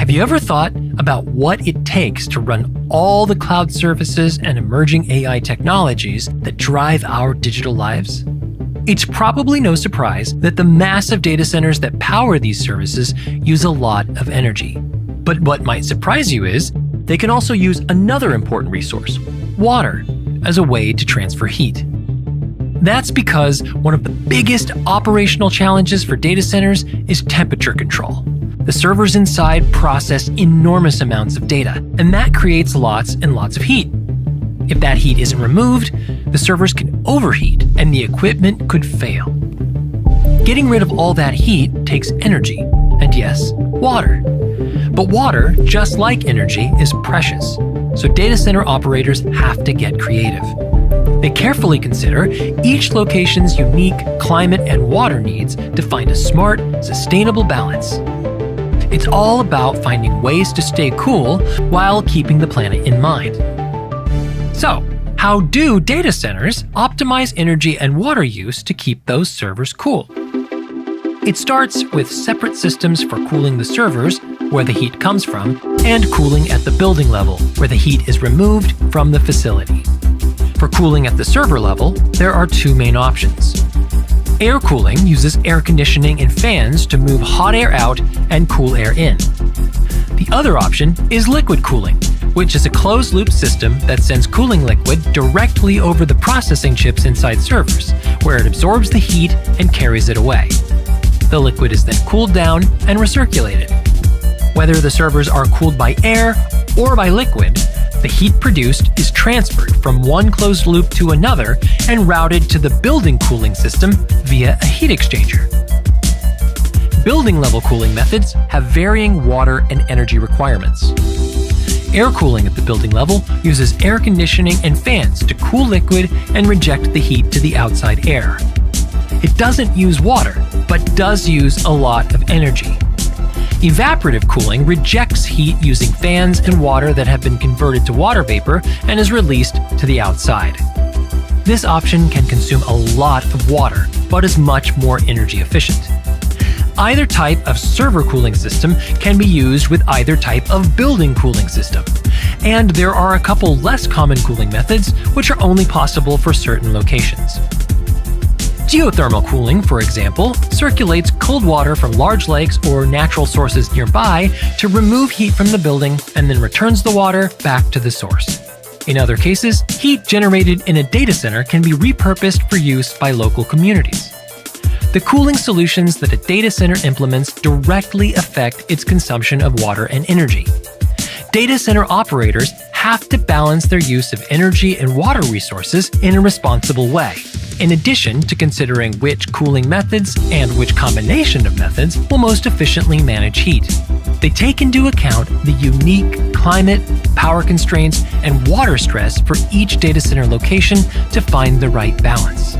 Have you ever thought about what it takes to run all the cloud services and emerging AI technologies that drive our digital lives? It's probably no surprise that the massive data centers that power these services use a lot of energy. But what might surprise you is they can also use another important resource, water, as a way to transfer heat. That's because one of the biggest operational challenges for data centers is temperature control. The servers inside process enormous amounts of data, and that creates lots and lots of heat. If that heat isn't removed, the servers can overheat and the equipment could fail. Getting rid of all that heat takes energy, and yes, water. But water, just like energy, is precious, so data center operators have to get creative. They carefully consider each location's unique climate and water needs to find a smart, sustainable balance. It's all about finding ways to stay cool while keeping the planet in mind. So, how do data centers optimize energy and water use to keep those servers cool? It starts with separate systems for cooling the servers, where the heat comes from, and cooling at the building level, where the heat is removed from the facility. For cooling at the server level, there are two main options. Air cooling uses air conditioning and fans to move hot air out and cool air in. The other option is liquid cooling, which is a closed-loop system that sends cooling liquid directly over the processing chips inside servers, where it absorbs the heat and carries it away. The liquid is then cooled down and recirculated. Whether the servers are cooled by air or by liquid, the heat produced is transferred from one closed loop to another and routed to the building cooling system via a heat exchanger. Building-level cooling methods have varying water and energy requirements. Air cooling at the building level uses air conditioning and fans to cool liquid and reject the heat to the outside air. It doesn't use water, but does use a lot of energy. Evaporative cooling rejects heat using fans and water that have been converted to water vapor and is released to the outside. This option can consume a lot of water, but is much more energy efficient. Either type of server cooling system can be used with either type of building cooling system. And there are a couple less common cooling methods which are only possible for certain locations. Geothermal cooling, for example, circulates cold water from large lakes or natural sources nearby to remove heat from the building and then returns the water back to the source. In other cases, heat generated in a data center can be repurposed for use by local communities. The cooling solutions that a data center implements directly affect its consumption of water and energy. Data center operators have to balance their use of energy and water resources in a responsible way, in addition to considering which cooling methods and which combination of methods will most efficiently manage heat. They take into account the unique climate, power constraints, and water stress for each data center location to find the right balance.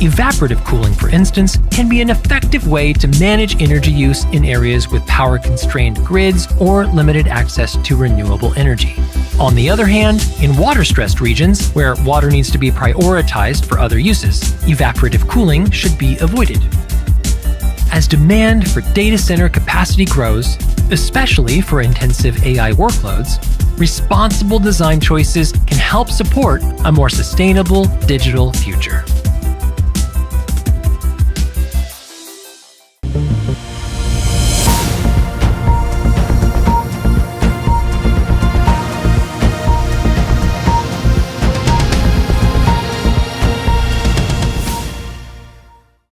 Evaporative cooling, for instance, can be an effective way to manage energy use in areas with power-constrained grids or limited access to renewable energy. On the other hand, in water-stressed regions, where water needs to be prioritized for other uses, evaporative cooling should be avoided. As demand for data center capacity grows, especially for intensive AI workloads, responsible design choices can help support a more sustainable digital future.